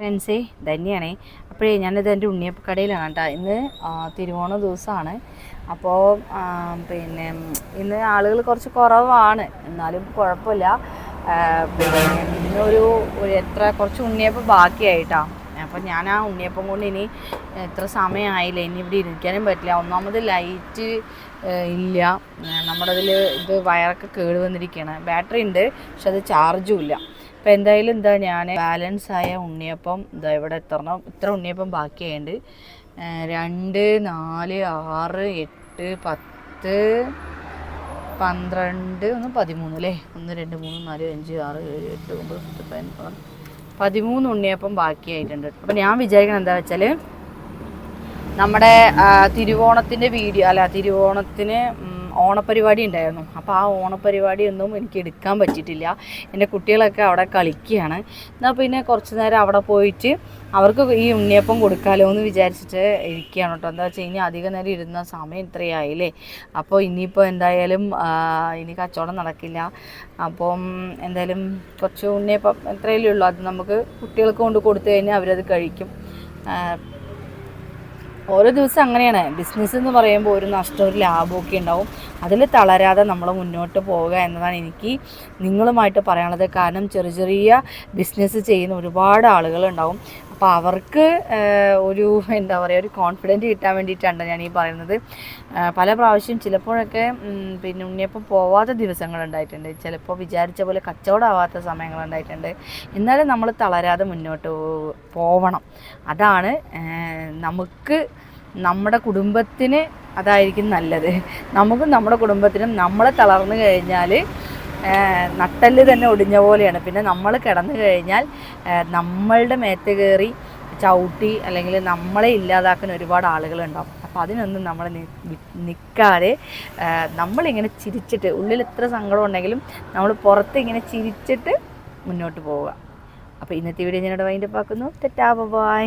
ഫ്രണ്ട്സേ തന്നെയാണേ. അപ്പോഴേ ഞാനിത് എൻ്റെ ഉണ്ണിയപ്പക്കടയിലാണ് കേട്ടോ. ഇന്ന് തിരുവോണ ദിവസമാണ്. അപ്പോൾ പിന്നെ ഇന്ന് ആളുകൾ കുറച്ച് കുറവാണ്, എന്നാലും കുഴപ്പമില്ല. പിന്നെ ഇന്നൊരു കുറച്ച് ഉണ്ണിയപ്പം ബാക്കിയായിട്ടാ. അപ്പം ഞാൻ ആ ഉണ്ണിയപ്പം കൊണ്ട് ഇനി എത്ര സമയമായില്ല, ഇനി ഇവിടെ ഇരിക്കാനും പറ്റില്ല. ഒന്നാമത് ലൈറ്റ് ഇല്ല, നമ്മുടെ ഇതിൽ ഇത് വയറൊക്കെ കേട് വന്നിരിക്കുകയാണ്. ബാറ്ററി ഉണ്ട്, പക്ഷെ അത് ചാർജും ഇല്ല. അപ്പോൾ എന്തായാലും ഞാൻ ബാലൻസ് ആയ ഉണ്ണിയപ്പം ഇവിടെ ഇത്ര ഉണ്ണിയപ്പം ബാക്കിയായുണ്ട്. 2, 4, 6, 8, 10, 12, 13 അല്ലേ. 1, 2, 3, 4, 5, 6, 7, 8, 9, 10, 13 ഉണ്ണിയപ്പം ബാക്കിയായിട്ടുണ്ട്. അപ്പം ഞാൻ വിചാരിക്കുന്നത് എന്താ വെച്ചാൽ, നമ്മുടെ തിരുവോണത്തിന് ഓണപ്പരിപാടി ഉണ്ടായിരുന്നു. അപ്പോൾ ആ ഓണപ്പരിപാടിയൊന്നും എനിക്ക് എടുക്കാൻ പറ്റിയിട്ടില്ല. എൻ്റെ കുട്ടികളൊക്കെ അവിടെ കളിക്കുകയാണ്. എന്നാൽ പിന്നെ കുറച്ച് നേരം അവിടെ പോയിട്ട് അവർക്ക് ഈ ഉണ്ണിയപ്പം കൊടുക്കാമല്ലോ എന്ന് വിചാരിച്ചിട്ട് ഇരിക്കുകയാണ് കേട്ടോ. എന്താ വെച്ചാൽ ഇനി അധികം നേരം ഇരുന്ന സമയം ഇത്രയായില്ലേ. അപ്പോൾ ഇനിയിപ്പോൾ എന്തായാലും ഇനി കച്ചവടം നടക്കില്ല. അപ്പം എന്തായാലും കുറച്ച് ഉണ്ണിയപ്പം എത്രയല്ലേ ഉള്ളൂ, അത് നമുക്ക് കുട്ടികൾക്ക് കൊണ്ട് കൊടുത്തു കഴിഞ്ഞാൽ അവരത് കഴിക്കും. ഓരോ ദിവസം അങ്ങനെയാണ്. ബിസിനസ് എന്ന് പറയുമ്പോൾ ഒരു നഷ്ടവും ഒരു ലാഭമൊക്കെ ഉണ്ടാവും. അതിൽ തളരാതെ നമ്മൾ മുന്നോട്ട് പോവുക എന്നതാണ് എനിക്ക് നിങ്ങളുമായിട്ട് പറയാനുള്ളത്. കാരണം ചെറിയ ബിസിനസ് ചെയ്യുന്ന ഒരുപാട് ആളുകളുണ്ടാവും. അപ്പോൾ അവർക്ക് ഒരു ഒരു കോൺഫിഡൻറ്റ് കിട്ടാൻ വേണ്ടിയിട്ടാണ് ഞാൻ ഈ പറയുന്നത്. പല പ്രാവശ്യം ചിലപ്പോഴൊക്കെ പിന്നെ ഉണ്ണിയപ്പം പോവാത്ത ദിവസങ്ങളുണ്ടായിട്ടുണ്ട്, ചിലപ്പോൾ വിചാരിച്ച പോലെ കച്ചവടമാവാത്ത സമയങ്ങളുണ്ടായിട്ടുണ്ട്. എന്നാലും നമ്മൾ തളരാതെ മുന്നോട്ട് പോവണം. അതാണ് നമുക്ക് നമ്മുടെ കുടുംബത്തിന് അതായിരിക്കും നല്ലത്. നമുക്കും നമ്മുടെ കുടുംബത്തിനും നമ്മളെ തളർന്നു കഴിഞ്ഞാൽ നട്ടെല്ല് തന്നെ ഒടിഞ്ഞ പോലെയാണ്. പിന്നെ നമ്മൾ കിടന്നു കഴിഞ്ഞാൽ നമ്മളുടെ മേത്ത് കയറി ചവിട്ടി അല്ലെങ്കിൽ നമ്മളെ ഇല്ലാതാക്കുന്ന ഒരുപാട് ആളുകളുണ്ടാവും. അപ്പോൾ അതിനൊന്നും നമ്മൾ നിൽക്കാതെ നമ്മളിങ്ങനെ ചിരിച്ചിട്ട്, ഉള്ളിൽ എത്ര സങ്കടം ഉണ്ടെങ്കിലും നമ്മൾ പുറത്ത് ഇങ്ങനെ ചിരിച്ചിട്ട് മുന്നോട്ട് പോവുക. അപ്പോൾ ഇന്നത്തെ വീഡിയോ ഞാനിവിടെ വൈൻഡപ്പ് ആക്കുന്നു. Tata bye.